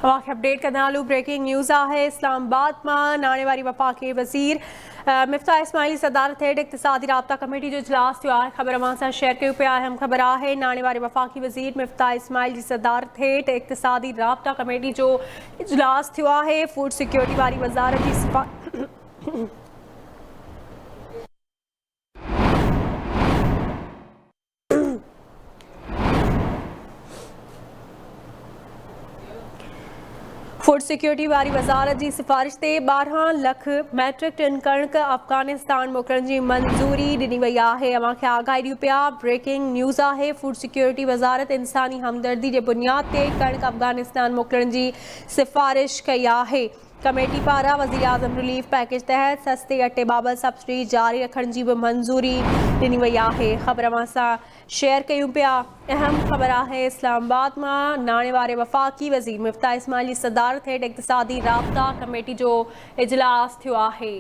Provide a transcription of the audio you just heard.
Update कंदालू breaking news है। इस्लामाबाद में नाणे वारी वफ़ाक़ी वज़ीर मिफ्ता इस्माइली सदारत हेठि इक़्तिसादी राब्ता कमेटी जो इजलास थियो आहे। ख़बर अवां सां शेयर कयूं पिया। अहम ख़बर आहे नाणे वारे वफ़ाक़ी वज़ीर मिफ्ता इस्माइल जी सदारत हेठि इक़्तिसादी राब्ता कमेटी जो इजलास थियो आहे। फूड सिक्योरिटी वारी वज़ारत जी फूड सिक्योरिटी वारी वज़ारत जी सिफ़ारिश ते 12 लख मैट्रिक टन कणक अफ़गानिस्तान मोकिलण जी मंज़ूरी ॾिनी वई आहे। अवां खे आगाही ॾियूं पिया। ब्रेकिंग न्यूज़ आहे। फूड सिक्योरिटी वज़ारत इंसानी हमदर्दी जे बुनियाद ते कणक अफ़गानिस्तान मोकिलण जी सिफ़ारिश कई आहे। कमेटी पारां वज़ीर आज़म रिलीफ पैकेज तहत सस्ते अटे बाबति सब्सिडी जारी रखण जी बि मंज़ूरी ॾिनी वई आहे। ख़बर अवां सां शेयर कयूं पिया। अहम ख़बर आहे। इस्लामाबाद में नाणे वारे वफ़ाक़ी वज़ीर मिफ्ता इस्माइल जी सदारत हेठि इक़्तिसादी राब्ता कमेटी जो इजलास थियो आहे।